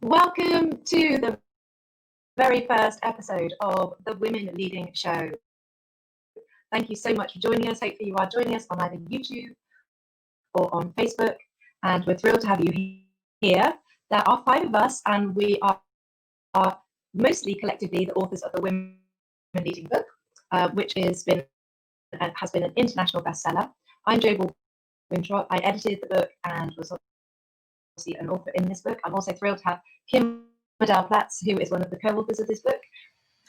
Welcome to the very first episode of the Women Leading Show. Thank you so much for joining us. Hopefully you are joining us on either YouTube or on Facebook, and we're thrilled to have you here. There are 5 of us, and we are mostly collectively the authors of the Women Leading book, which has been an international bestseller. I'm Jo Baldwin-Trott. I edited the book and was obviously an author in this book. I'm also thrilled to have Kim Platz, who is one of the co-authors of this book.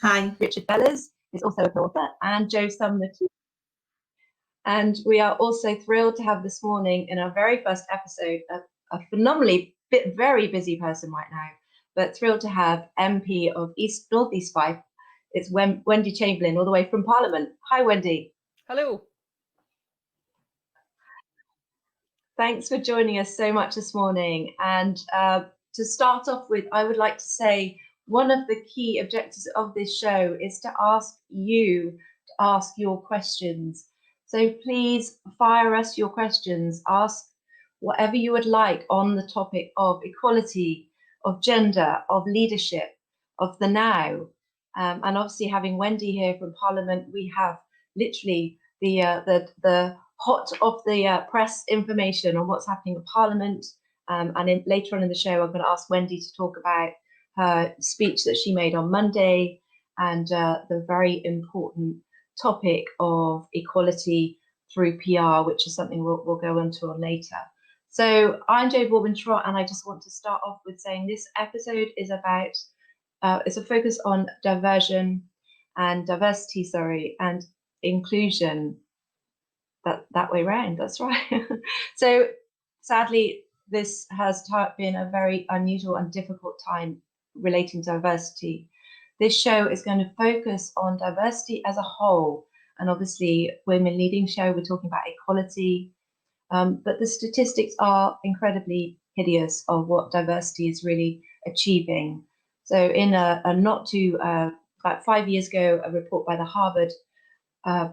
Hi. Richard Bellars is also a co-author, and Jo Sumner too. And we are also thrilled to have this morning in our very first episode a phenomenally very busy person right now, but thrilled to have MP of North East Fife. It's Wendy Chamberlain, all the way from Parliament. Hi, Wendy. Hello. Thanks for joining us so much this morning. And to start off with, I would like to say one of the key objectives of this show is to ask you to ask your questions. So please fire us your questions. Ask whatever you would like on the topic of equality, of gender, of leadership, of the now. And obviously, having Wendy here from Parliament, we have literally the hot off the press information on what's happening in Parliament. Later on in the show, I'm going to ask Wendy to talk about her speech that she made on Monday and the very important topic of equality through PR, which is something we'll go into on later. So I'm Jo Baldwin-Trott, and I just want to start off with saying this episode is about it's a focus on diversity, and inclusion. That way round, that's right. So sadly, this has been a very unusual and difficult time relating to diversity. This show is going to focus on diversity as a whole, and obviously Women Leading show, we're talking about equality, but the statistics are incredibly hideous of what diversity is really achieving. So in about 5 years ago, a report by the Harvard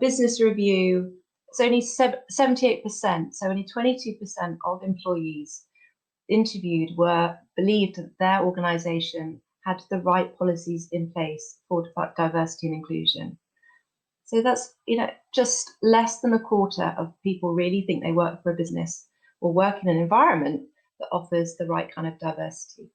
Business Review, it's only 78%, so only 22% of employees interviewed believed that their organisation had the right policies in place for diversity and inclusion. So that's just less than a quarter of people really think they work for a business or work in an environment that offers the right kind of diversity.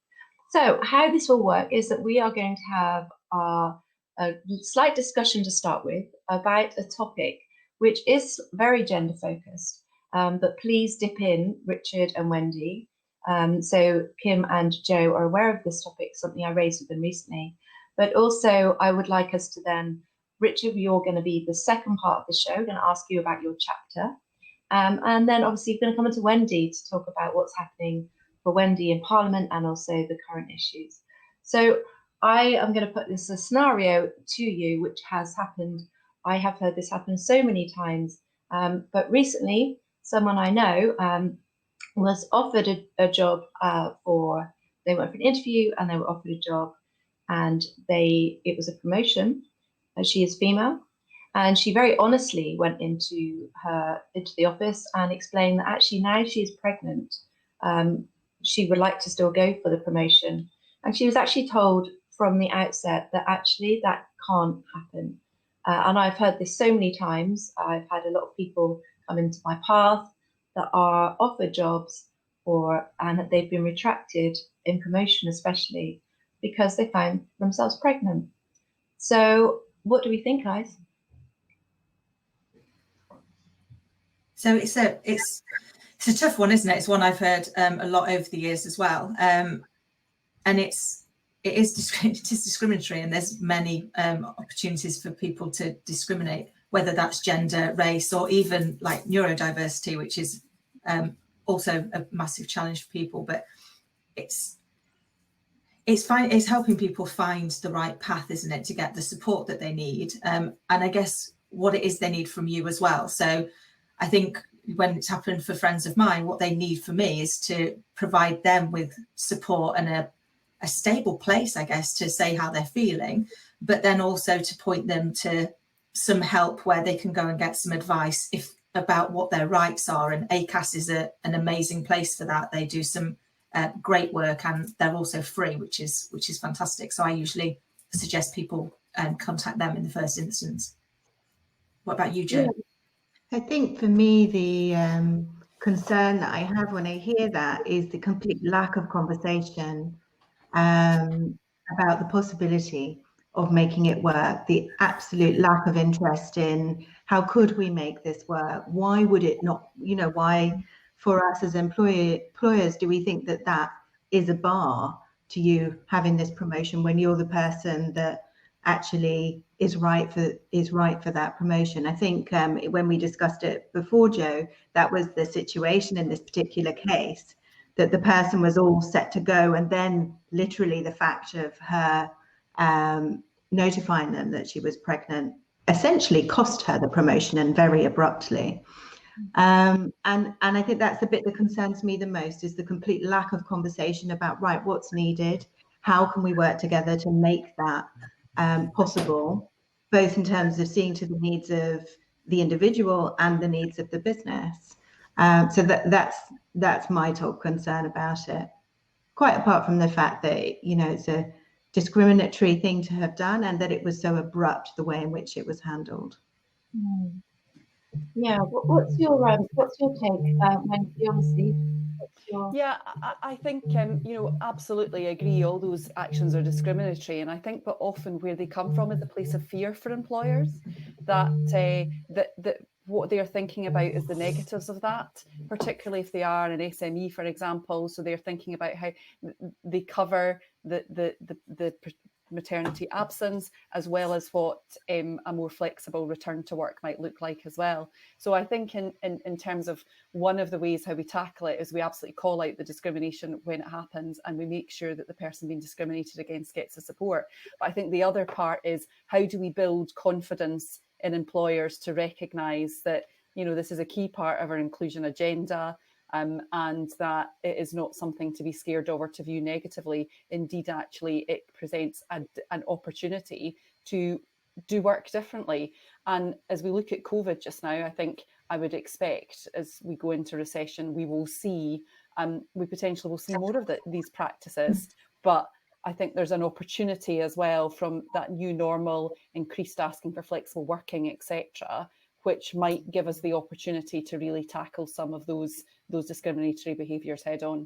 So how this will work is that we are going to have a slight discussion to start with about a topic which is very gender focused, but please dip in, Richard and Wendy. So Kim and Jo are aware of this topic, something I raised with them recently. But also I would like us to then, Richard, you're going to be the second part of the show, going to ask you about your chapter. And then obviously you're going to come into Wendy to talk about what's happening for Wendy in Parliament and also the current issues. So I am going to put this a scenario to you, which has happened. I have heard this happen so many times, but recently someone I know was offered a job they went for an interview and they were offered a job, and it was a promotion. She is female, and she very honestly went into the office and explained that actually now she is pregnant. She would like to still go for the promotion, and she was actually told from the outset that actually that can't happen. And I've heard this so many times. I've had a lot of people come into my path that are offered jobs and that they've been retracted in promotion, especially because they found themselves pregnant. So what do we think, guys? So it's a tough one, isn't it? It's one I've heard a lot over the years as well. And it is discriminatory, and there's many opportunities for people to discriminate, whether that's gender, race, or even like neurodiversity, which is also a massive challenge for people. But it's helping people find the right path, isn't it, to get the support that they need, and I guess what it is they need from you as well. So I think when it's happened for friends of mine, what they need from me is to provide them with support and a stable place, I guess, to say how they're feeling, but then also to point them to some help where they can go and get some advice about what their rights are. And ACAS is an amazing place for that. They do some great work, and they're also free, which is fantastic. So I usually suggest people contact them in the first instance. What about you, Jo? I think for me, the concern that I have when I hear that is the complete lack of conversation about the possibility of making it work, the absolute lack of interest in how could we make this work? Why would it not, why for us as employers do we think that that is a bar to you having this promotion when you're the person that actually is right for that promotion? I think when we discussed it before, Jo, that was the situation in this particular case, that the person was all set to go, and then literally the fact of her notifying them that she was pregnant essentially cost her the promotion, and very abruptly. And I think that's the bit that concerns me the most, is the complete lack of conversation about, right, what's needed, how can we work together to make that possible, both in terms of seeing to the needs of the individual and the needs of the business. So that's my top concern about it, quite apart from the fact that it's a discriminatory thing to have done, and that it was so abrupt, the way in which it was handled. Yeah, what's your take, Wendy? Obviously, Yeah, I think absolutely agree. All those actions are discriminatory, and I think, but often where they come from is a place of fear for employers, that what they are thinking about is the negatives of that, particularly if they are an SME, for example. So they're thinking about how they cover the maternity absence, as well as what a more flexible return to work might look like as well. So I think in terms of one of the ways how we tackle it is we absolutely call out the discrimination when it happens, and we make sure that the person being discriminated against gets the support. But I think the other part is, how do we build confidence in employers to recognise that this is a key part of our inclusion agenda, and that it is not something to be scared of or to view negatively. Indeed, actually, it presents an opportunity to do work differently. And as we look at COVID just now, I think I would expect, as we go into recession, we will see, we potentially will see more of these practices. But I think there's an opportunity as well from that new normal, increased asking for flexible working, etc., which might give us the opportunity to really tackle some of those discriminatory behaviours head on.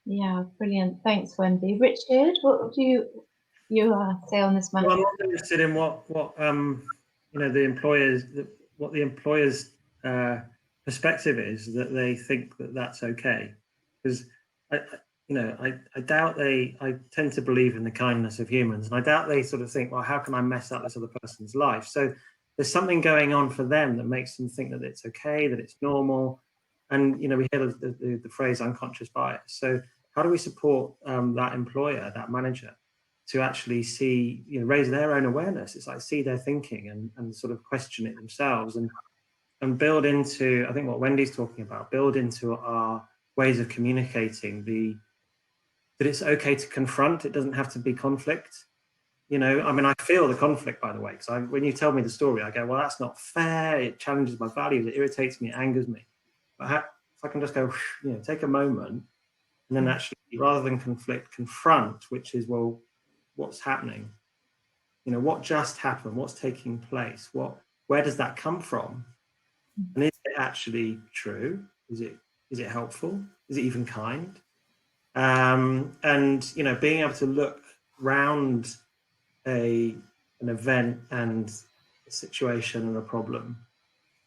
Yeah, brilliant. Thanks, Wendy. Richard, what do you say on this matter? Well, I'm interested in what the employer's perspective is, that they think that that's okay, because I doubt I tend to believe in the kindness of humans, and I doubt they sort of think, well, how can I mess up this other person's life? So there's something going on for them that makes them think that it's okay, that it's normal. And we hear the phrase unconscious bias. So how do we support that employer, that manager, to actually see, raise their own awareness? It's like, see their thinking and sort of question it themselves, and build into, I think, what Wendy's talking about, build into our ways of communicating that it's okay to confront. It doesn't have to be conflict. I feel the conflict, by the way, because when you tell me the story, I go, well, that's not fair. It challenges my values. It irritates me. It angers me. But if I can just go, take a moment, and then actually, rather than confront, which is, well, what's happening? What just happened? What's taking place? Where does that come from? And is it actually true? Is it helpful? Is it even kind? And being able to look round an event and a situation and a problem,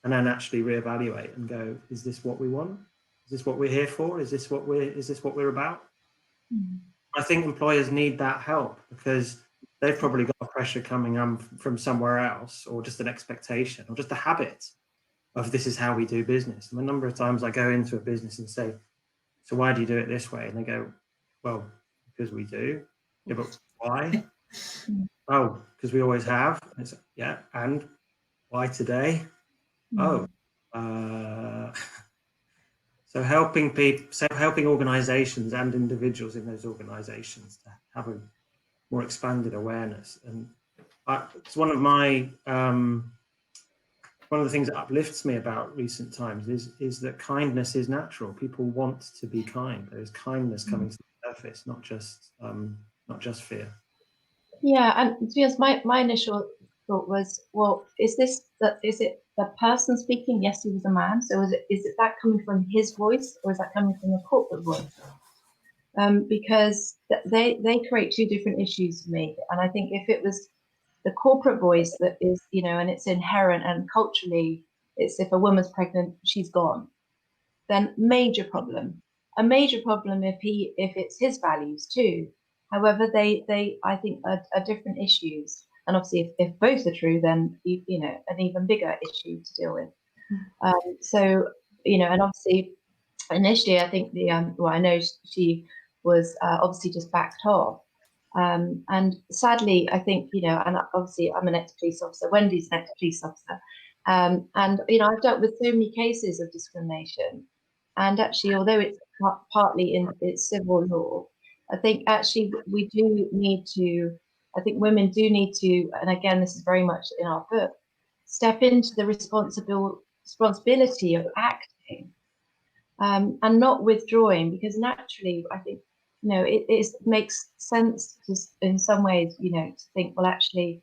and then actually reevaluate and go, is this what we want? Is this what we're here for? Is this what we're about? I think employers need that help, because they've probably got pressure coming from somewhere else, or just an expectation, or just a habit of, this is how we do business. And a number of times I go into a business and say, so why do you do it this way? And they go, well, because we do. Yeah, but why? Oh, because we always have. And it's, yeah, and why today? Oh, so helping organizations and individuals in those organizations to have a more expanded awareness. And it's one of my one of the things that uplifts me about recent times is that kindness is natural. People want to be kind. There's kindness coming to the surface, not just fear. Yeah, and to be honest, my initial thought was, well, is it the person speaking? Yes, he was a man. So is it that coming from his voice, or is that coming from a corporate voice? Because they create two different issues for me. And I think if it was the corporate voice that is, and it's inherent and culturally, it's if a woman's pregnant, she's gone, then major problem. A major problem if it's his values too. However, they I think are different issues. And obviously, if both are true, then an even bigger issue to deal with. So and obviously, initially, I think I know she was obviously just backed off. And sadly, I think, and obviously I'm an ex-police officer, Wendy's an ex-police officer. And, I've dealt with so many cases of discrimination. And actually, although it's partly in its civil law, I think actually I think women do need to, and again, this is very much in our book, step into the responsibility of acting and not withdrawing, because naturally, I think, it makes sense in some ways, to think, well, actually,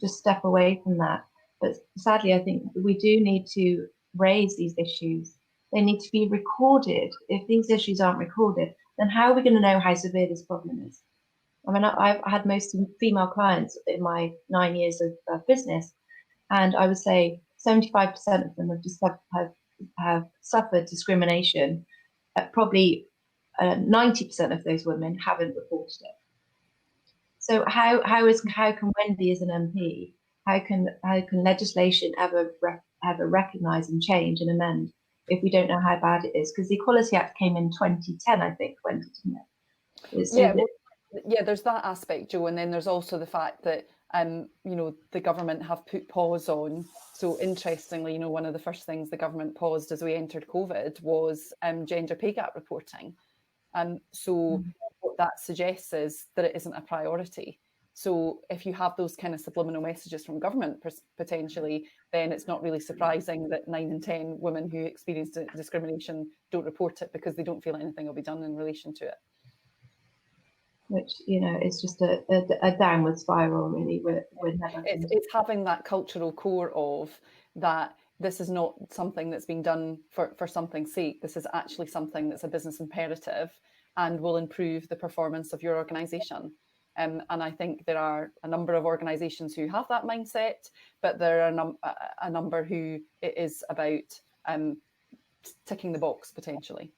just step away from that. But sadly, I think we do need to raise these issues. They need to be recorded. If these issues aren't recorded, then how are we going to know how severe this problem is? I mean, I've had most female clients in my 9 years of business, and I would say 75% of them have suffered discrimination. Probably 90% of those women haven't reported it. So how can Wendy as an MP, how can legislation ever recognise and change and amend if we don't know how bad it is? Because the Equality Act came in 2010, I think, Wendy, didn't it? Yeah, there's that aspect, Jo, and then there's also the fact that the government have put pause on. So interestingly, one of the first things the government paused as we entered COVID was gender pay gap reporting. So what that suggests is that it isn't a priority. So if you have those kind of subliminal messages from government potentially, then it's not really surprising that 9 in 10 women who experience discrimination don't report it because they don't feel anything will be done in relation to it. Which is just a downward spiral, really. It's having that cultural core of that this is not something that's being done for something's sake. This is actually something that's a business imperative and will improve the performance of your organisation. And I think there are a number of organisations who have that mindset, but there are a number who it is about ticking the box potentially.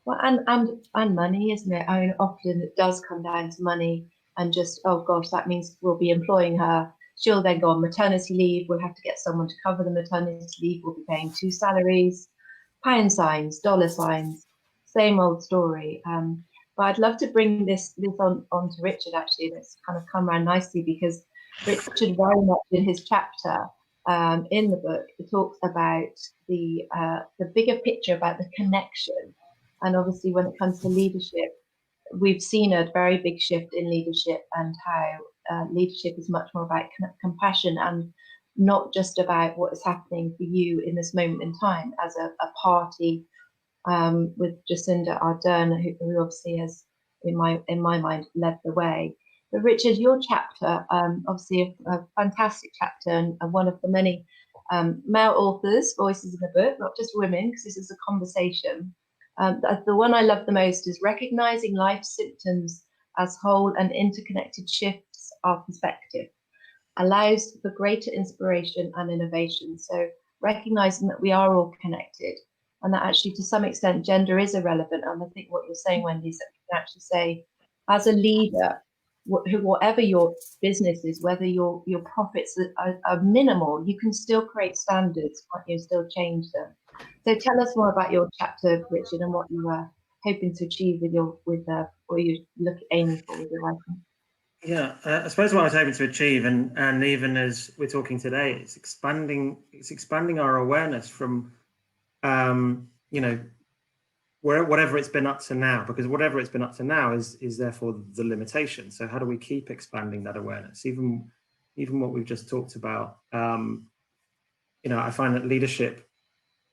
Well, and money, isn't it? I mean, often it does come down to money, and just, oh gosh, that means we'll be employing her. She'll then go on maternity leave. We'll have to get someone to cover the maternity leave. We'll be paying 2 salaries, pound signs, dollar signs, same old story. But I'd love to bring this on to Richard, actually. That's kind of come around nicely, because Richard very much in his chapter in the book, he talks about the bigger picture, about the connection. And obviously, when it comes to leadership, we've seen a very big shift in leadership, and how leadership is much more about compassion and not just about what is happening for you in this moment in time as a party with Jacinda Ardern, who obviously has, in my mind, led the way. But Richard, your chapter, obviously a fantastic chapter, and one of the many male authors' voices in the book, not just women, because this is a conversation. The one I love the most is recognizing life symptoms as whole and interconnected shifts our perspective, allows for greater inspiration and innovation. So recognizing that we are all connected, and that actually to some extent gender is irrelevant. And I think what you're saying, Wendy, is that you can actually say, as a leader, whatever your business is, whether your profits are minimal, you can still create standards, can't you? Still change them. So tell us more about your chapter, Richard, and what you were hoping to achieve with what you aiming for with your writing. Yeah, I suppose what I was hoping to achieve, and even as we're talking today, it's expanding our awareness from, whatever it's been up to now, because whatever it's been up to now is therefore the limitation. So how do we keep expanding that awareness, even what we've just talked about? I find that leadership,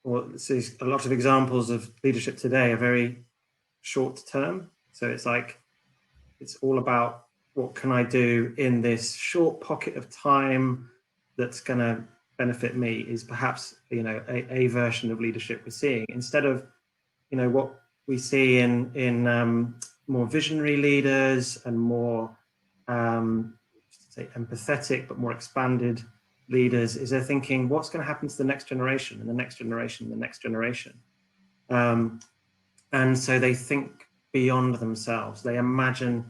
or there's a lot of examples of leadership today are very short term. So it's like, it's all about what can I do in this short pocket of time that's going to benefit me, is perhaps, a version of leadership we're seeing, instead of, what we see in more visionary leaders and more, say, empathetic, but more expanded leaders, is they're thinking, what's going to happen to the next generation and the next generation and the next generation? And so they think beyond themselves. They imagine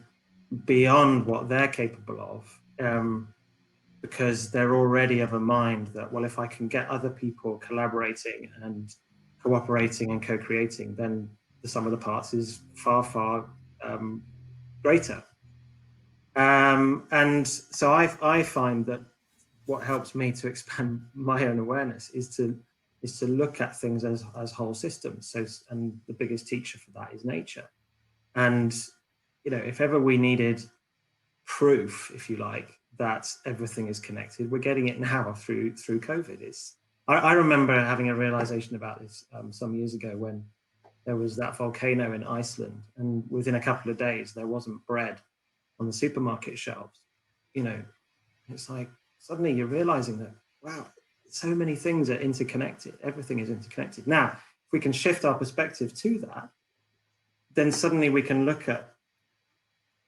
beyond what they're capable of, because they're already of a mind that, well, if I can get other people collaborating and cooperating and co-creating, then the sum of the parts is far, far greater. And so I find that what helps me to expand my own awareness is to look at things as whole systems. So, and the biggest teacher for that is nature. And, if ever we needed proof, if you like, that everything is connected, we're getting it now through COVID. I remember having a realization about this some years ago, when there was that volcano in Iceland, and within a couple of days there wasn't bread on the supermarket shelves. It's like, suddenly you're realizing that, wow, so many things are interconnected. Everything is interconnected. Now, if we can shift our perspective to that, then suddenly we can look at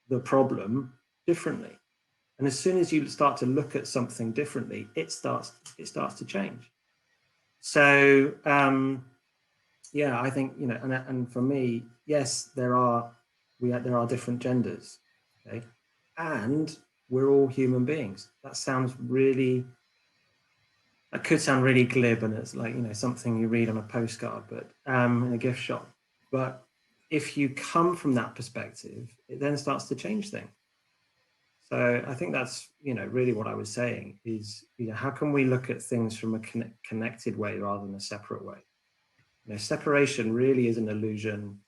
the problem differently. And as soon as you start to look at something differently, it starts to change. So yeah, I think, and for me, yes, there are different genders, okay, and we're all human beings. That could sound really glib, and it's like, something you read on a postcard, but in a gift shop. But if you come from that perspective, it then starts to change things. So I think that's, really what I was saying is, how can we look at things from a connected way rather than a separate way? Separation really is an illusion,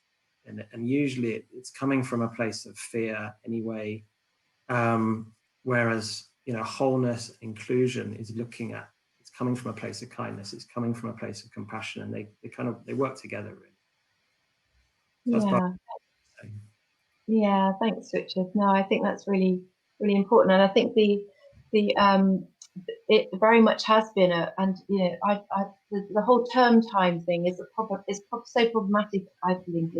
and usually it's coming from a place of fear anyway. Whereas, wholeness, inclusion is it's coming from a place of kindness. It's coming from a place of compassion, and they work together, really. So yeah, thanks, Richard. No, I think that's really, really important, and I think it very much has been the whole term time thing is so problematic, I think,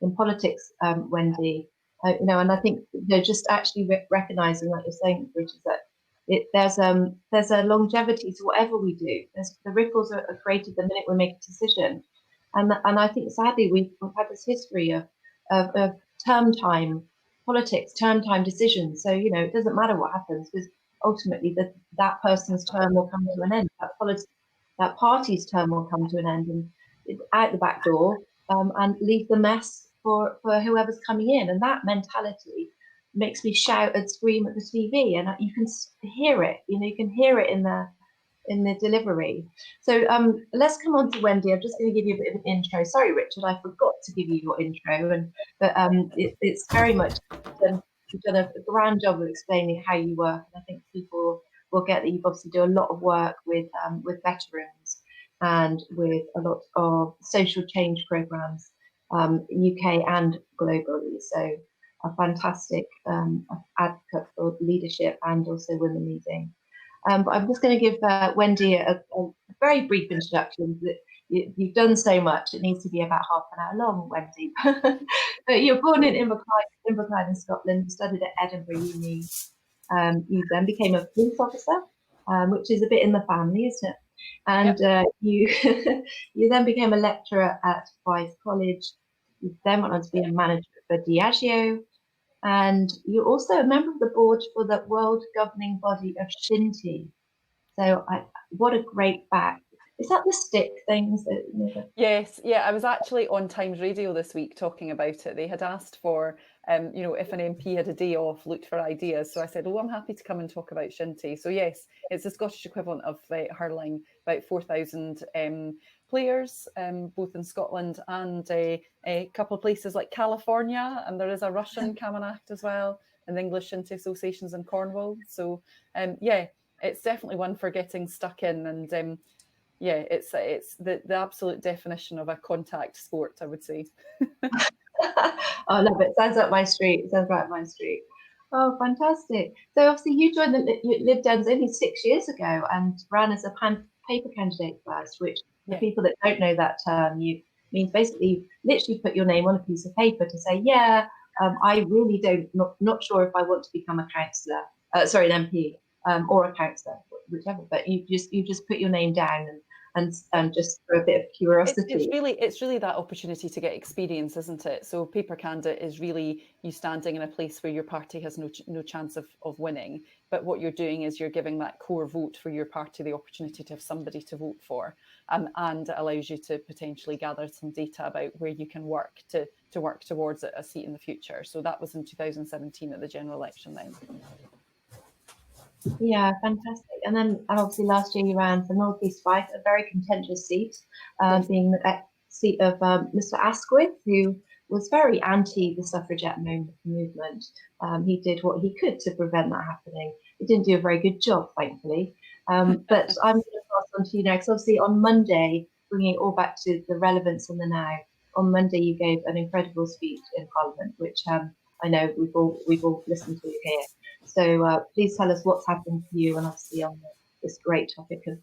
in politics, Wendy. And I think just actually recognizing, like you're saying, Richard, that there's a longevity to whatever we do. The ripples are created the minute we make a decision, and I think sadly we've had this history of term time politics, term time decisions. So it doesn't matter what happens, because ultimately that person's term will come to an end. That party's term will come to an end, and out the back door, and leave the mess for whoever's coming in. And that mentality makes me shout and scream at the TV, and you can hear it. You can hear it in the delivery. So let's come on to Wendy. I'm just going to give you a bit of an intro. Sorry, Richard, I forgot to give you your intro, but it's very much you've done a grand job of explaining how you work, and I think people will get that you've obviously do a lot of work with veterans and with a lot of social change programs, UK and globally. So a fantastic advocate for leadership and also women leading. But I'm just going to give Wendy a very brief introduction. You've done so much, it needs to be about half an hour long, Wendy. But you're born in Inverclyde in Scotland, studied at Edinburgh Uni. You then became a police officer, which is a bit in the family, isn't it? And you you then became a lecturer at Fife College. You then went on to be a manager for Diageo. And you're also a member of the board for the world governing body of Shinty. So what a great fact. Is that the stick things? Yes, yeah, I was actually on Times Radio this week talking about it. They had asked for, if an MP had a day off, looked for ideas. So I said, I'm happy to come and talk about Shinty. So yes, it's the Scottish equivalent of hurling, about 4,000 players, both in Scotland and a couple of places like California. And there is a Russian Camanachd as well, and the English Shinty associations in Cornwall. So it's definitely one for getting stuck in, and yeah, it's the absolute definition of a contact sport, I would say. I love it. Sounds like my street. It sounds right up my street. Oh, fantastic. So obviously you joined the Lib Dems only 6 years ago and ran as a paper candidate first, which for people that don't know that term, you means basically literally put your name on a piece of paper to say, yeah, I really not sure if I want to become a councillor, sorry, an MP, or a councillor, whichever, but you just put your name down and just for a bit of curiosity. It's really that opportunity to get experience, isn't it? So paper candidate is really you standing in a place where your party has no chance of winning, but what you're doing is you're giving that core vote for your party the opportunity to have somebody to vote for, and it allows you to potentially gather some data about where you can work to work towards a seat in the future. So that was in 2017 at the general election then. Yeah, fantastic. And then obviously last year you ran for North East Fife, a very contentious seat, being the seat of Mr. Asquith, who was very anti the suffragette movement. He did what he could to prevent that happening. He didn't do a very good job, thankfully. But I'm going to pass on to you now, because obviously on Monday, bringing it all back to the relevance and the now, on Monday you gave an incredible speech in Parliament, which I know we've all listened to here. So please tell us what's happened for you, and obviously on this great topic of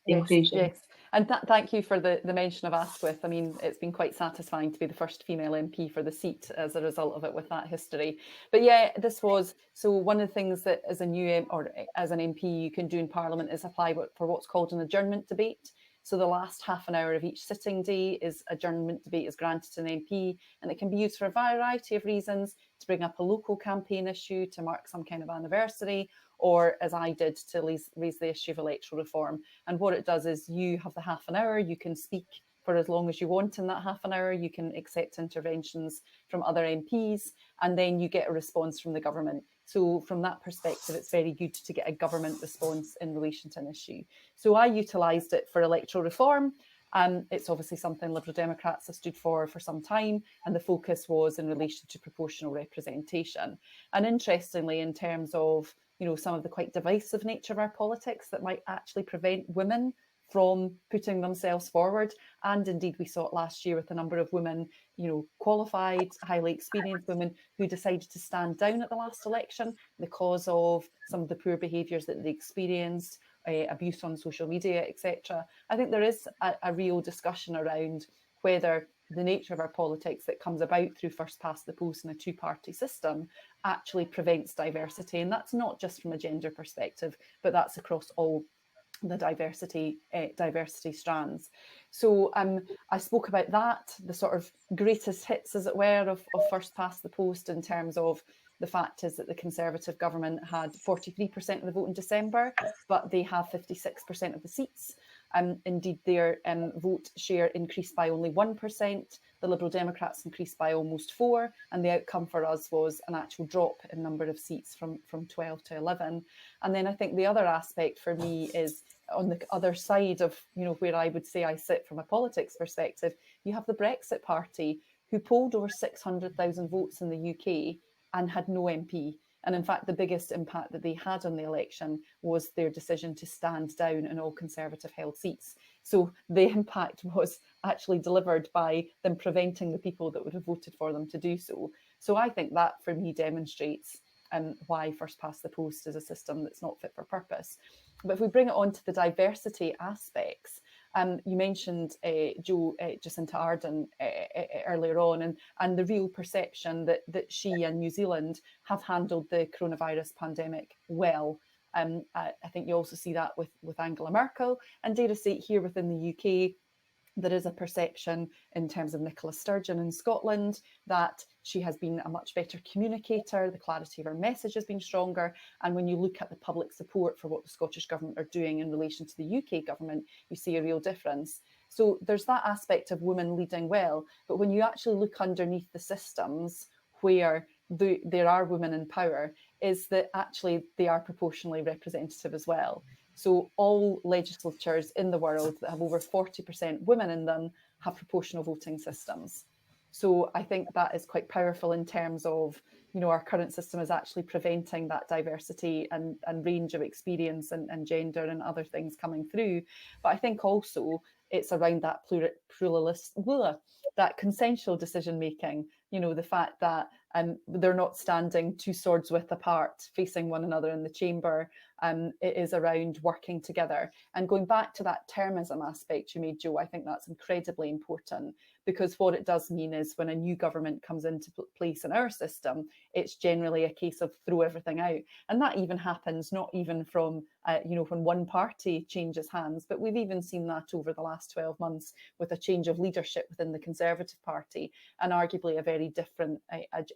inclusion. Yes. And thank you for the mention of Asquith. I mean, it's been quite satisfying to be the first female MP for the seat as a result of it, with that history. But yeah, this was, so one of the things that as a new or as an MP you can do in Parliament is apply for what's called an adjournment debate. So the last half an hour of each sitting day is adjournment debate is granted to an MP, and it can be used for a variety of reasons, to bring up a local campaign issue, to mark some kind of anniversary, or as I did, to raise the issue of electoral reform. And what it does is you have the half an hour, you can speak for as long as you want in that half an hour, you can accept interventions from other MPs, and then you get a response from the government. So from that perspective, it's very good to get a government response in relation to an issue. So I utilised it for electoral reform. It's obviously something Liberal Democrats have stood for some time, and the focus was in relation to proportional representation. And interestingly, in terms of some of the quite divisive nature of our politics that might actually prevent women from putting themselves forward, and indeed we saw it last year with a number of women, qualified, highly experienced women who decided to stand down at the last election because of some of the poor behaviours that they experienced, abuse on social media, etc. I think there is a real discussion around whether the nature of our politics that comes about through first past the post and a two-party system actually prevents diversity. And that's not just from a gender perspective, but that's across all the diversity strands. So I spoke about that, the sort of greatest hits, as it were, of first past the post, in terms of the fact is that the Conservative government had 43% of the vote in December, but they have 56% of the seats. Indeed, their vote share increased by only 1%. The Liberal Democrats increased by almost 4%, and the outcome for us was an actual drop in number of seats from 12 to 11. And then I think the other aspect for me is on the other side of where I would say I sit from a politics perspective. You have the Brexit Party, who polled over 600,000 votes in the UK and had no MP. And in fact, the biggest impact that they had on the election was their decision to stand down in all Conservative held seats. So the impact was actually delivered by them preventing the people that would have voted for them to do so. So I think that for me demonstrates why first past the post is a system that's not fit for purpose. But if we bring it on to the diversity aspects, you mentioned Jacinta Ardern earlier on, and the real perception that she and New Zealand have handled the coronavirus pandemic well. I think you also see that with Angela Merkel, and dare to say here within the UK, there is a perception in terms of Nicola Sturgeon in Scotland that she has been a much better communicator, the clarity of her message has been stronger, and when you look at the public support for what the Scottish Government are doing in relation to the UK Government, you see a real difference. So there's that aspect of women leading well, but when you actually look underneath the systems where there are women in power, is that actually they are proportionally representative as well. So all legislatures in the world that have over 40% women in them have proportional voting systems. So I think that is quite powerful in terms of our current system is actually preventing that diversity and range of experience and gender and other things coming through. But I think also it's around that that consensual decision making, the fact that they're not standing two swords width apart facing one another in the chamber. It is around working together. And going back to that termism aspect you made, Jo, I think that's incredibly important, because what it does mean is when a new government comes into place in our system, it's generally a case of throw everything out. And that even happens not even from, when one party changes hands, but we've even seen that over the last 12 months with a change of leadership within the Conservative Party and arguably a very different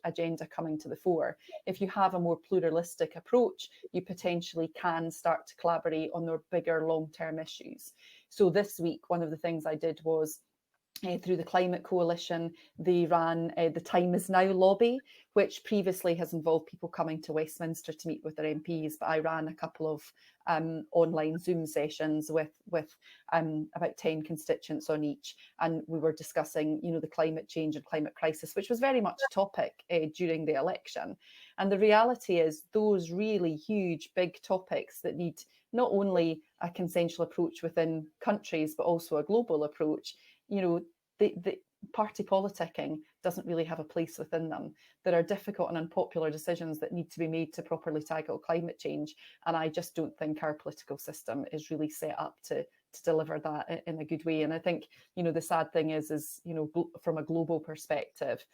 agenda coming to the fore. If you have a more pluralistic approach, you potentially can start to collaborate on their bigger long-term issues. So this week, one of the things I did was through the Climate Coalition, they ran the Time Is Now lobby, which previously has involved people coming to Westminster to meet with their MPs. But I ran a couple of online Zoom sessions with about 10 constituents on each. And we were discussing, the climate change and climate crisis, which was very much a topic during the election. And the reality is those really huge, big topics that need not only a consensual approach within countries, but also a global approach, the party politicking doesn't really have a place within them. There are difficult and unpopular decisions that need to be made to properly tackle climate change. And I just don't think our political system is really set up to deliver that in a good way. And I think, the sad thing is, from a global perspective,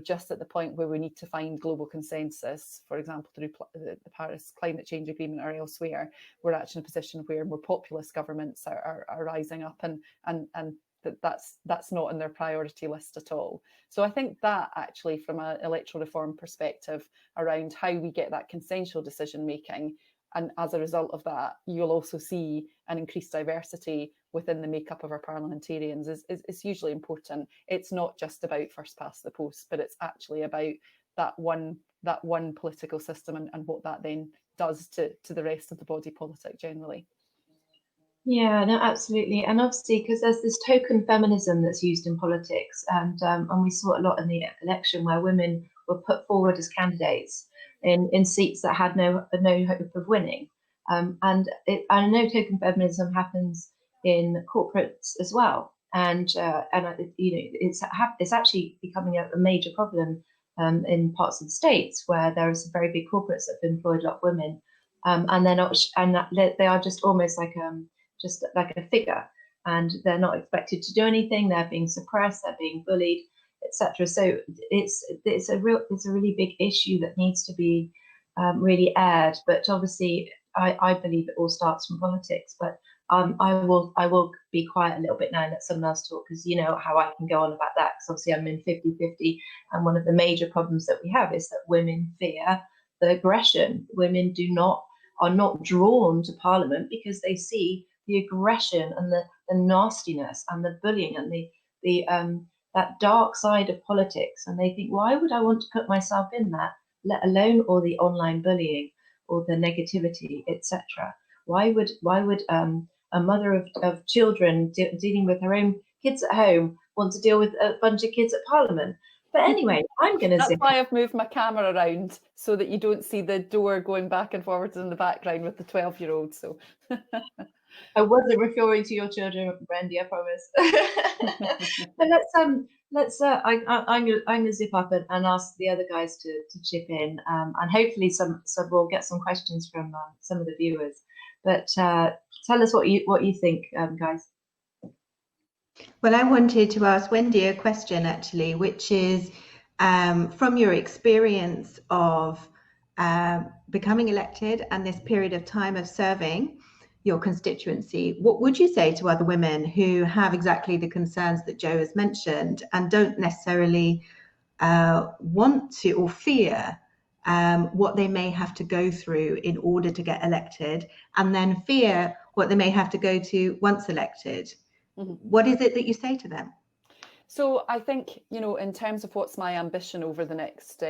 just at the point where we need to find global consensus, for example, through the Paris Climate Change Agreement or elsewhere, we're actually in a position where more populist governments are rising up and that's not in their priority list at all. So I think that actually from an electoral reform perspective around how we get that consensual decision making, and as a result of that, you'll also see an increased diversity within the makeup of our parliamentarians is hugely important. It's not just about first past the post, but it's actually about that one political system and what that then does to the rest of the body politic generally. Yeah, no, absolutely. And obviously, because there's this token feminism that's used in politics, and we saw a lot in the election where women were put forward as candidates in seats that had no hope of winning. And I know token feminism happens in corporates as well, and it's actually becoming a major problem in parts of the States where there are some very big corporates that have employed a lot of women, and they're not, and they are just almost like a figure, and they're not expected to do anything. They're being suppressed, they're being bullied, etc. So it's a really big issue that needs to be really aired. But obviously, I believe it all starts from politics. But I will be quiet a little bit now and let someone else talk, because you know how I can go on about that. Because obviously I'm in 50-50, and one of the major problems that we have is that women fear the aggression. Women are not drawn to Parliament because they see the aggression and the nastiness and the bullying and the that dark side of politics, and they think, why would I want to put myself in that, let alone all the online bullying or the negativity, etc. Why would a mother of children dealing with her own kids at home want to deal with a bunch of kids at Parliament? But anyway, I'm going to That's why I've moved my camera around, so that you don't see the door going back and forwards in the background with the 12-year-old. So I wasn't referring to your children, Wendy, I promise. But I'm going to zip up and ask the other guys to chip in, and hopefully we'll get some questions from some of the viewers. But tell us what you think, guys. Well, I wanted to ask Wendy a question actually, which is from your experience of becoming elected and this period of time of serving your constituency, what would you say to other women who have exactly the concerns that Jo has mentioned and don't necessarily want to or fear what they may have to go through in order to get elected, and then fear what they may have to go to once elected? Mm-hmm. What is it that you say to them? So I think, in terms of what's my ambition over the next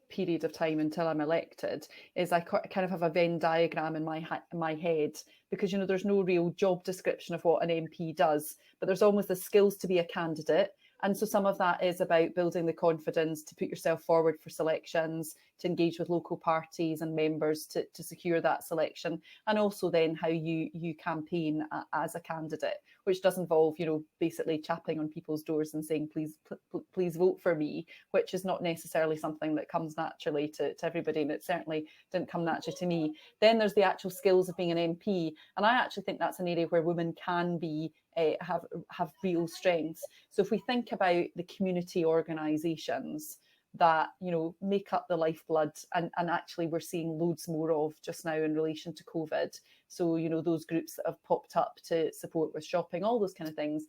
period of time until I'm elected, is I kind of have a Venn diagram in my head, because there's no real job description of what an MP does, but there's almost the skills to be a candidate And so some of that is about building the confidence to put yourself forward for selections, to engage with local parties and members to secure that selection, and also then how you campaign as a candidate, which does involve, you know, basically tapping on people's doors and saying, please vote for me, which is not necessarily something that comes naturally to everybody, and it certainly didn't come naturally to me. Then there's the actual skills of being an MP, and I actually think that's an area where women can be have real strengths. So if we think about the community organisations that, you know, make up the lifeblood, and actually we're seeing loads more of just now in relation to COVID. So, you know, those groups that have popped up to support with shopping, all those kind of things.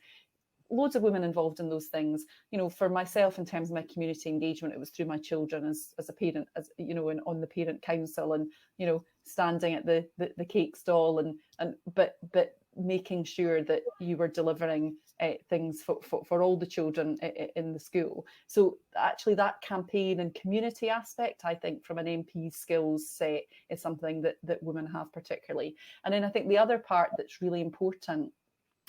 Loads of women involved in those things. You know, for myself, in terms of my community engagement, it was through my children as a parent, as you know, and on the parent council, and, you know, standing at the cake stall, and but making sure that you were delivering things for all the children in the school. So actually that campaign and community aspect, I think, from an MP's skills set is something that women have particularly. And then I think the other part that's really important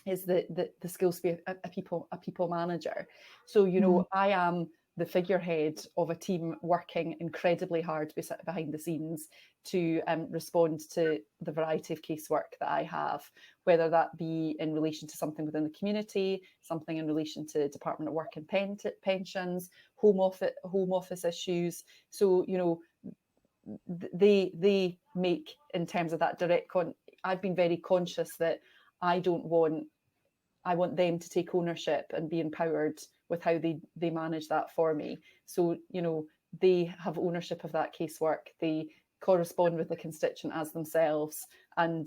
is the skills to be a people manager. So, you know, I am the figurehead of a team working incredibly hard behind the scenes to respond to the variety of casework that I have, whether that be in relation to something within the community, something in relation to Department of Work and Pensions, home office issues. So, you know, they make, in terms of that direct I've been very conscious that I want them to take ownership and be empowered with how they manage that for me. So, you know, they have ownership of that casework. They correspond with the constituent as themselves, and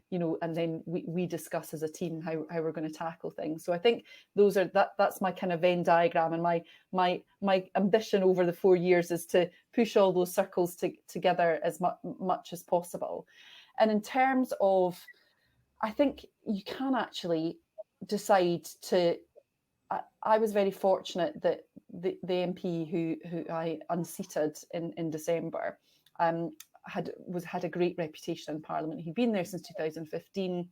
you know, and then we discuss as a team how we're going to tackle things. So I think those are that's my kind of Venn diagram, and my ambition over the 4 years is to push all those circles together as much as possible. And in terms of, I think you can actually decide to. I was very fortunate that the MP who I unseated in December had a great reputation in Parliament. He'd been there since 2015.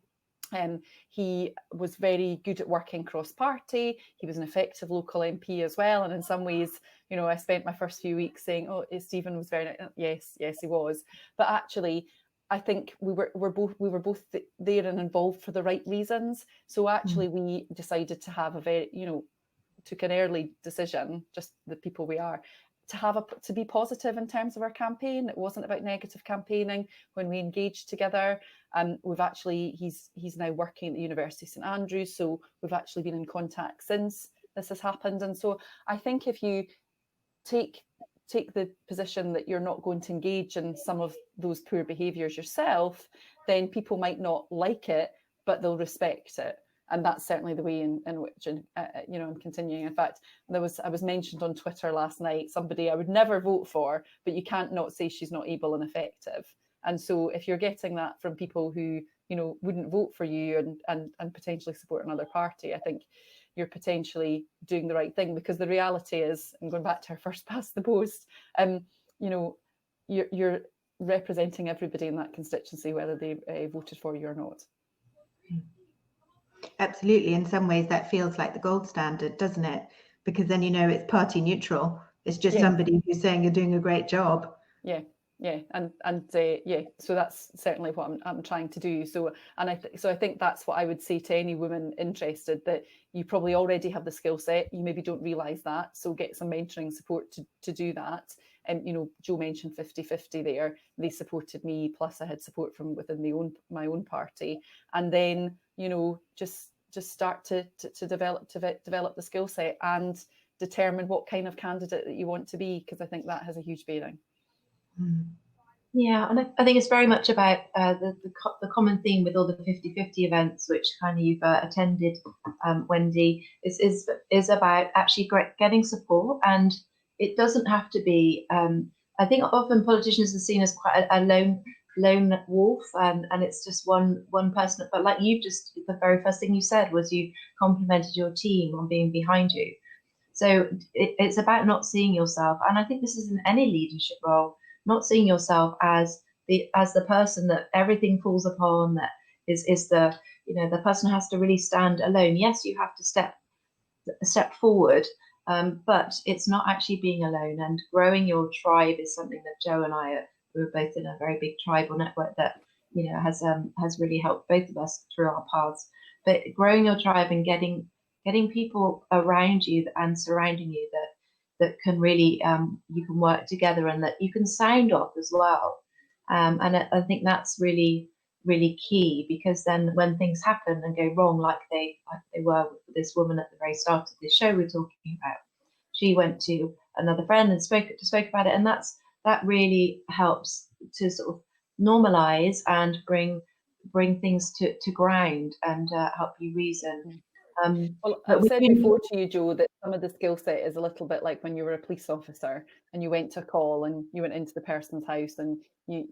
He was very good at working cross-party. He was an effective local MP as well. And in some ways, you know, I spent my first few weeks saying, "Oh, Stephen was very nice." Yes, he was. But actually, I think we were both there and involved for the right reasons. So actually, we decided to have a very, you know, took an early decision, just the people we are, to be positive in terms of our campaign. It wasn't about negative campaigning when we engaged together. We've actually, he's now working at the University of St Andrews, so we've actually been in contact since this has happened. And so I think if you take the position that you're not going to engage in some of those poor behaviours yourself, then people might not like it, but they'll respect it. And that's certainly the way in which, you know, I'm continuing. In fact, I was mentioned on Twitter last night, somebody I would never vote for, but you can't not say she's not able and effective. And so if you're getting that from people who, you know, wouldn't vote for you and potentially support another party, I think you're potentially doing the right thing, because the reality is, and going back to our first past the post, you know, you're representing everybody in that constituency, whether they voted for you or not. Absolutely. In some ways that feels like the gold standard, doesn't it? Because then, you know, it's party neutral. It's just somebody who's saying you're doing a great job. Yeah. So that's certainly what I'm trying to do. So I think that's what I would say to any woman interested, that you probably already have the skill set. You maybe don't realise that. So get some mentoring support to do that. And, you know, Jo mentioned 50-50 there. They supported me, plus I had support from within my own party. And then, you know, just start to develop the skill set and determine what kind of candidate that you want to be, because I think that has a huge bearing. Yeah, and I think it's very much about the common theme with all the 50-50 events, which kind of you've attended, Wendy, is about actually getting support. And it doesn't have to be, I think often politicians are seen as quite a lone wolf, and it's just one person. But like you just, the very first thing you said was you complimented your team on being behind you. So it's about not seeing yourself, and I think this is in any leadership role, not seeing yourself as the person that everything falls upon, that is the, you know, the person who has to really stand alone. Yes, you have to step a step forward. But it's not actually being alone, and growing your tribe is something that Joe and I we're both in a very big tribal network that, you know, has really helped both of us through our paths. But growing your tribe and getting people around you and surrounding you that can really you can work together and that you can sound off as well. And I think that's really key, because then when things happen and go wrong, like they were with this woman at the very start of this show we're talking about, she went to another friend and spoke about it, and that really helps to sort of normalize and bring things to ground and help you reason. Well, I've said before to you, Joe, that some of the skill set is a little bit like when you were a police officer and you went to a call and you went into the person's house and you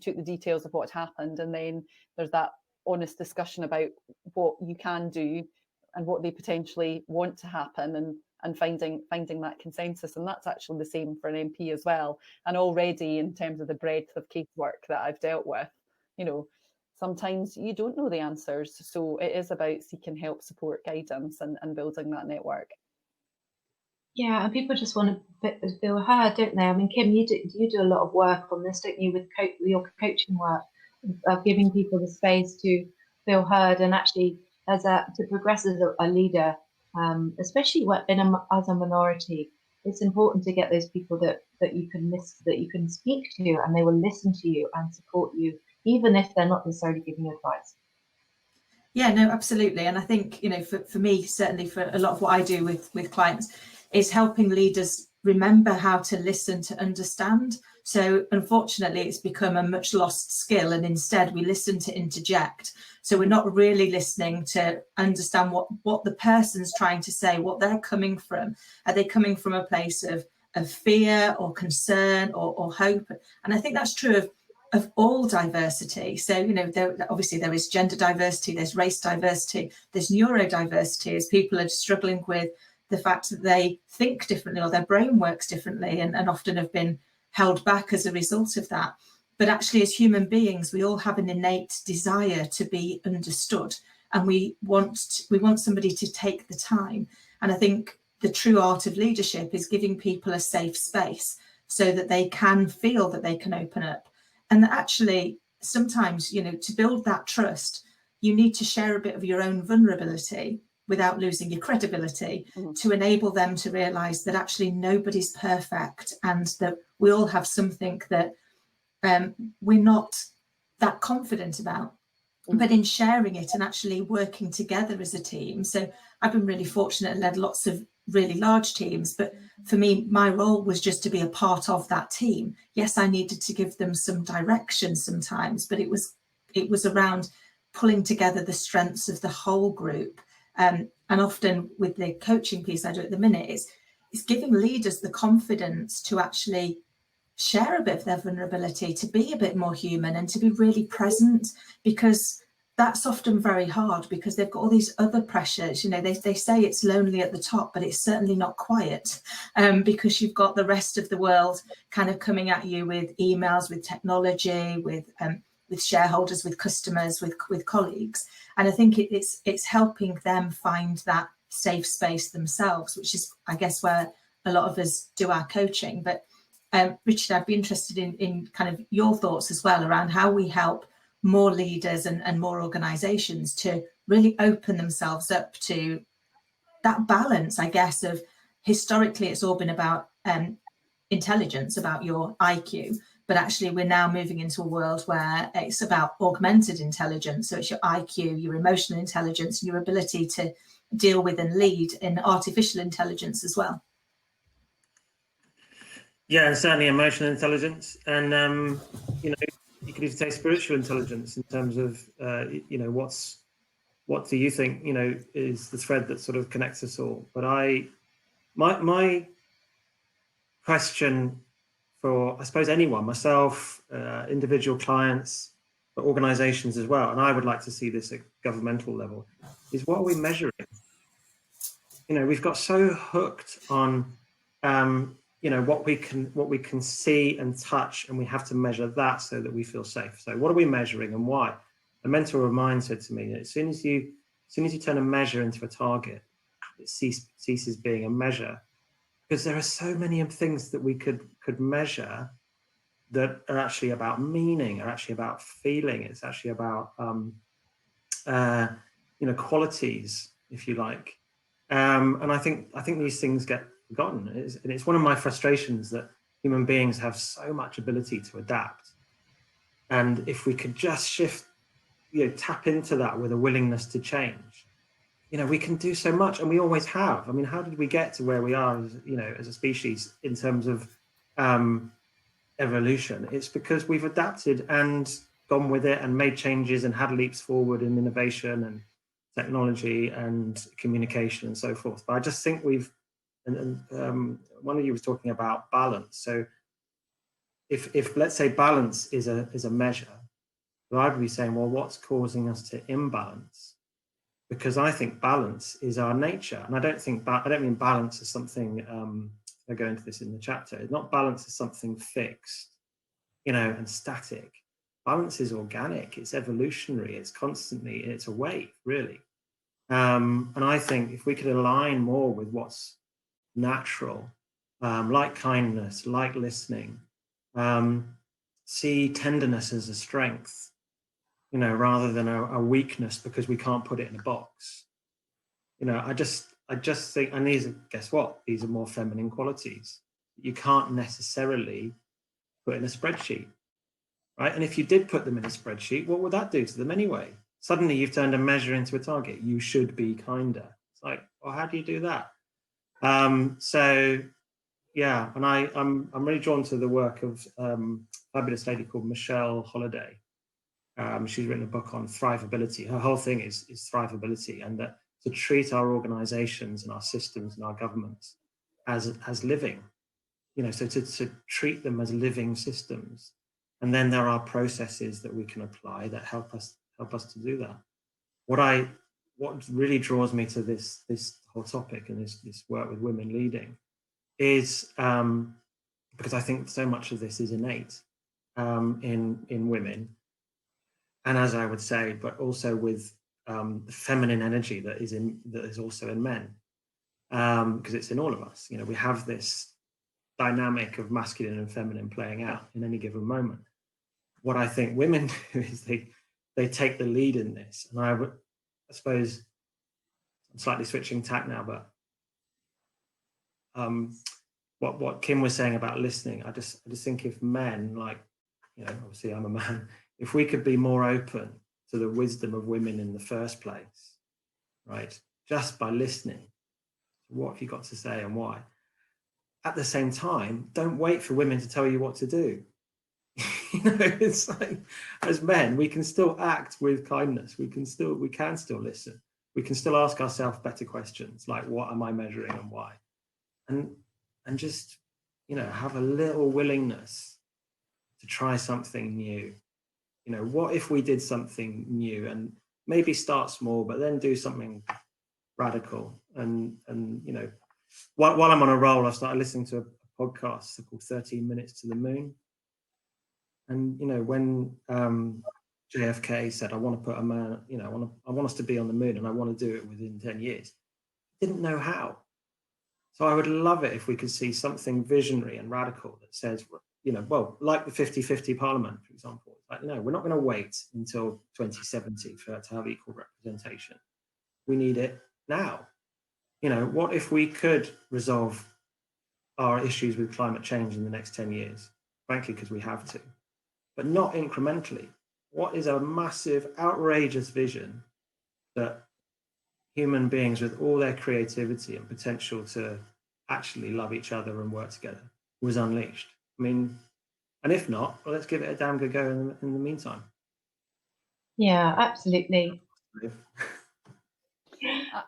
took the details of what happened, and then there's that honest discussion about what you can do and what they potentially want to happen, and finding that consensus. And that's actually the same for an MP as well. And already in terms of the breadth of casework that I've dealt with, you know, sometimes you don't know the answers. So it is about seeking help, support, guidance, and building that network. Yeah, and people just want to feel heard, don't they? I mean, Kim, you do a lot of work on this, don't you, with your coaching work, of giving people the space to feel heard and actually to progress as a leader, especially as a minority. It's important to get those people that you can speak to, and they will listen to you and support you, even if they're not necessarily giving you advice. Yeah, no, absolutely. And I think, you know, for me, certainly for a lot of what I do with clients, is helping leaders remember how to listen to understand. So unfortunately, it's become a much lost skill, and instead we listen to interject. So we're not really listening to understand what the person's trying to say, what they're coming from. Are they coming from a place of fear or concern or hope? And I think that's true of all diversity. So, you know, obviously there is gender diversity, there's race diversity, there's neurodiversity, as people are struggling with the fact that they think differently or their brain works differently, and often have been held back as a result of that. But actually, as human beings, we all have an innate desire to be understood, and we want somebody to take the time. And I think the true art of leadership is giving people a safe space so that they can feel that they can open up. And that actually, sometimes, you know, to build that trust, you need to share a bit of your own vulnerability without losing your credibility, to enable them to realise that actually nobody's perfect, and that we all have something that we're not that confident about. But in sharing it and actually working together as a team. So I've been really fortunate and led lots of really large teams, but for me, my role was just to be a part of that team. Yes, I needed to give them some direction sometimes, but it was around pulling together the strengths of the whole group. And often with the coaching piece I do at the minute is giving leaders the confidence to actually share a bit of their vulnerability, to be a bit more human and to be really present, because that's often very hard because they've got all these other pressures. You know, they say it's lonely at the top, but it's certainly not quiet, because you've got the rest of the world kind of coming at you with emails, with technology, with shareholders, with customers, with colleagues. And I think it's helping them find that safe space themselves, which is, I guess, where a lot of us do our coaching. But Richard, I'd be interested in kind of your thoughts as well around how we help more leaders and more organisations to really open themselves up to that balance, I guess, of historically it's all been about intelligence, about your IQ, but actually we're now moving into a world where it's about augmented intelligence. So it's your IQ, your emotional intelligence, and your ability to deal with and lead in artificial intelligence as well. Yeah, and certainly emotional intelligence, and you know, you could even say spiritual intelligence in terms of you know, what do you think, you know, is the thread that sort of connects us all. But my question for, I suppose, anyone, myself, individual clients, but organizations as well, and I would like to see this at governmental level, is what are we measuring? You know, we've got so hooked on you know, what we can see and touch, and we have to measure that so that we feel safe. So what are we measuring and why? A mentor of mine said to me, as soon as you turn a measure into a target, it ceases being a measure, because there are so many things that we could measure that are actually about meaning, are actually about feeling. It's actually about qualities, if you like. And I think these things get forgotten. And it's one of my frustrations that human beings have so much ability to adapt. And if we could just shift, tap into that with a willingness to change, we can do so much, and we always have. I mean, how did we get to where we are as a species in terms of evolution? It's because we've adapted and gone with it and made changes and had leaps forward in innovation and technology and communication and so forth. But I just think and one of you was talking about balance. So if let's say balance is a measure, well, I would be saying, well, what's causing us to imbalance? Because I think balance is our nature, and I don't mean balance as something. I go into this in the chapter. It's not balance as something fixed, and static. Balance is organic. It's evolutionary. It's constantly. It's a wave, really. And I think if we could align more with what's natural, like kindness, like listening, see tenderness as a strength, rather than a weakness because we can't put it in a box. I just think, and guess what? These are more feminine qualities. You can't necessarily put in a spreadsheet, right? And if you did put them in a spreadsheet, what would that do to them anyway? Suddenly you've turned a measure into a target. You should be kinder. It's like, well, how do you do that? So yeah, and I'm really drawn to the work of a fabulous lady called Michelle Holiday. She's written a book on thrivability. Her whole thing is thrivability, and that to treat our organizations and our systems and our governments as living, so to treat them as living systems. And then there are processes that we can apply that help us to do that. What really draws me to this whole topic and this work with women leading is because I think so much of this is innate in women. And as I would say, but also with the feminine energy that is also in men, because it's in all of us. We have this dynamic of masculine and feminine playing out in any given moment. What I think women do is they take the lead in this. And I suppose I'm slightly switching tack now, but what Kim was saying about listening, I just think if men, like, obviously I'm a man, if we could be more open to the wisdom of women in the first place, right, just by listening, what have you got to say and why? At the same time, don't wait for women to tell you what to do. It's like, as men, we can still act with kindness. We can still listen. We can still ask ourselves better questions, like, what am I measuring and why? And just, have a little willingness to try something new. What if we did something new, and maybe start small, but then do something radical? And while I'm on a roll, I started listening to a podcast called 13 Minutes to the Moon. And when JFK said, I want to put a man, I want us to be on the moon, and I want to do it within 10 years, didn't know how. So I would love it if we could see something visionary and radical that says, well, like the 50-50 parliament, for example. Like, no, we're not going to wait until 2070 to have equal representation. We need it now. What if we could resolve our issues with climate change in the next 10 years? Frankly, because we have to, but not incrementally. What is a massive, outrageous vision that human beings with all their creativity and potential to actually love each other and work together was unleashed? I mean, and if not, well, let's give it a damn good go in the meantime. Yeah, absolutely.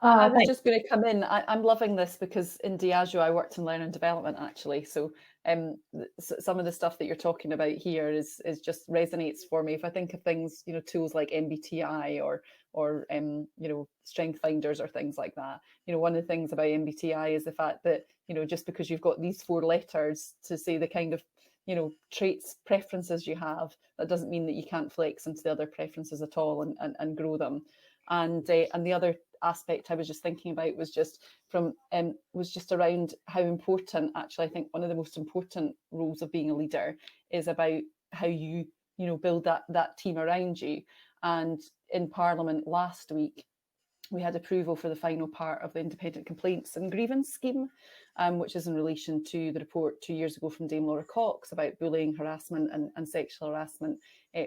I was just going to come in. I'm loving this because in Diageo I worked in learning development, actually. So some of the stuff that you're talking about here is just resonates for me. If I think of things, tools like MBTI or strength finders or things like that. One of the things about MBTI is the fact that, just because you've got these 4 letters to say the kind of traits, preferences you have, that doesn't mean that you can't flex into the other preferences at all and grow them. And the other aspect I was just thinking about was just around how important, actually, I think one of the most important roles of being a leader is about how you build that team around you. And in Parliament last week, we had approval for the final part of the Independent Complaints and Grievance Scheme, which is in relation to the report 2 years ago from Dame Laura Cox about bullying, harassment and sexual harassment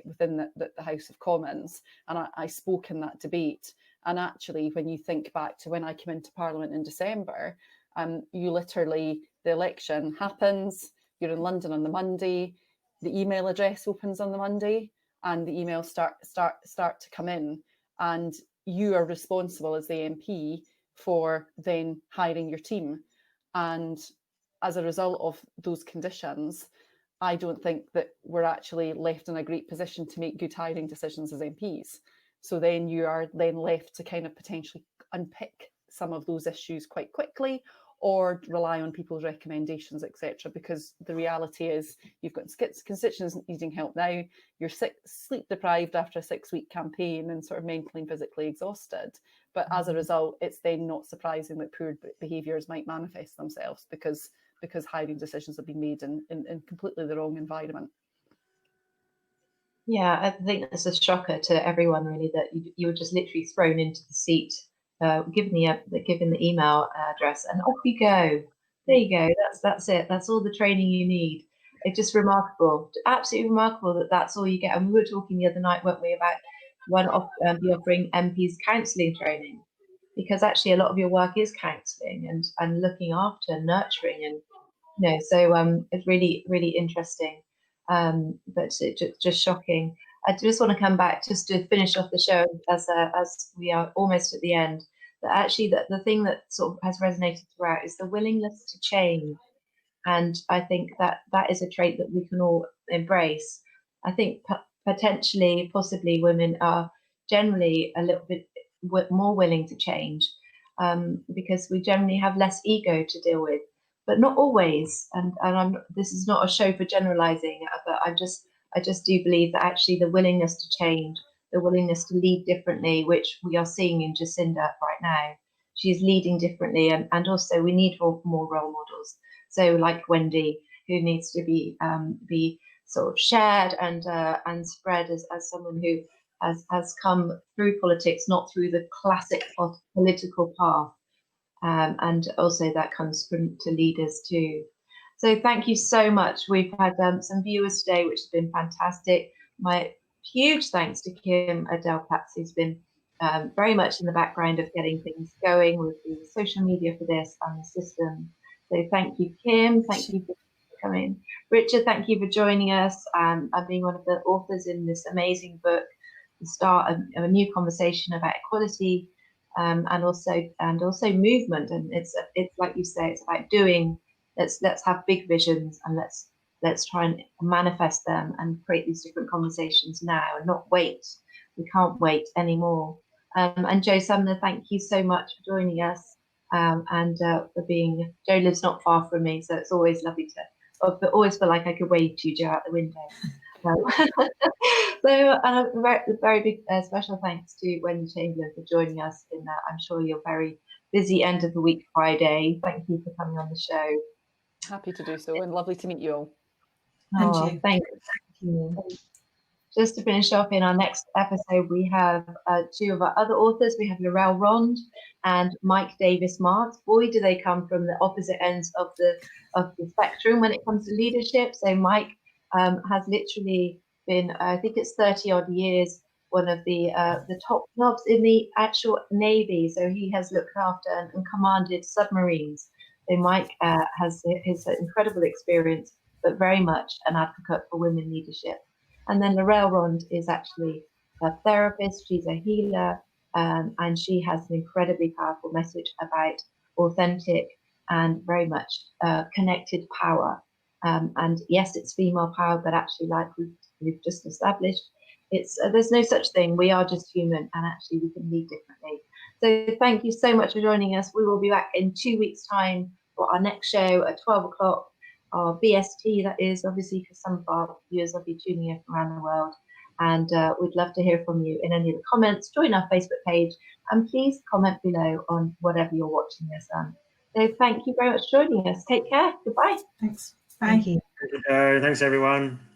within the House of Commons. And I spoke in that debate. And actually, when you think back to when I came into Parliament in December, you literally, the election happens, you're in London on the Monday, the email address opens on the Monday, and the emails start to come in. And you are responsible as the MP for then hiring your team. And as a result of those conditions, I don't think that we're actually left in a great position to make good hiring decisions as MPs. So then you are then left to kind of potentially unpick some of those issues quite quickly, or rely on people's recommendations, etc. Because the reality is you've got constituents needing help now, you're sleep deprived after a 6-week campaign and sort of mentally and physically exhausted. But as a result, it's then not surprising that poor behaviours might manifest themselves because hiring decisions have been made in completely the wrong environment. Yeah, I think that's a shocker to everyone, really, that you were just literally thrown into the seat, given the email address, and off you go. There you go. That's it. That's all the training you need. It's just remarkable, absolutely remarkable that that's all you get. And we were talking the other night, weren't we, about be offering MPs counselling training, because actually a lot of your work is counselling and looking after, nurturing, and so it's really, really interesting. But just shocking. I just want to come back just to finish off the show as we are almost at the end. That actually the thing that sort of has resonated throughout is the willingness to change, and I think that is a trait that we can all embrace. I think possibly women are generally a little bit more willing to change, because we generally have less ego to deal with. But not always, and this is not a show for generalizing, but I just do believe that actually the willingness to change, the willingness to lead differently, which we are seeing in Jacinda right now. She's leading differently, and also we need more role models. So like Wendy, who needs to be sort of shared and spread as someone who has come through politics, not through the classic political path. And also that comes to leaders too. So thank you so much. We've had some viewers today, which has been fantastic. My huge thanks to Kim Adele-Platz, who's been very much in the background of getting things going with the social media for this and the system. So thank you, Kim. Thank you for coming. Richard, thank you for joining us and being one of the authors in this amazing book, the start of a new conversation about equality. And also movement, and it's like you say, it's about doing. Let's have big visions, and let's try and manifest them and create these different conversations now, and not wait. We can't wait anymore. And Jo Sumner, thank you so much for joining us, and for being. Jo lives not far from me, so it's always lovely but always feel like I could wave to you, Jo, out the window. So a very big special thanks to Wendy Chamberlain for joining us in that. I'm sure you're very busy end of the week Friday. Thank you for coming on the show. Happy to do so, and lovely to meet you all. And you. Thank you. Just to finish off, in our next episode, we have two of our other authors. We have Laurel Rond and Mike Davis Marks. Boy, do they come from the opposite ends of the spectrum when it comes to leadership. So Mike has literally been, I think it's 30 odd years, one of the top knobs in the actual Navy. So he has looked after and commanded submarines. So Mike has his incredible experience, but very much an advocate for women leadership. And then Laurel Rond is actually a therapist. She's a healer, and she has an incredibly powerful message about authentic and very much connected power. And yes, it's female power, but actually, like we've just established, it's there's no such thing. We are just human, and actually we can lead differently. So thank you so much for joining us. We will be back in 2 weeks' time for our next show at 12 o'clock, our BST, that is, obviously, because some of our viewers will be tuning in from around the world. And we'd love to hear from you in any of the comments. Join our Facebook page, and please comment below on whatever you're watching this on. So thank you very much for joining us. Take care. Goodbye. Thanks. Bye. Thank you. Thanks everyone.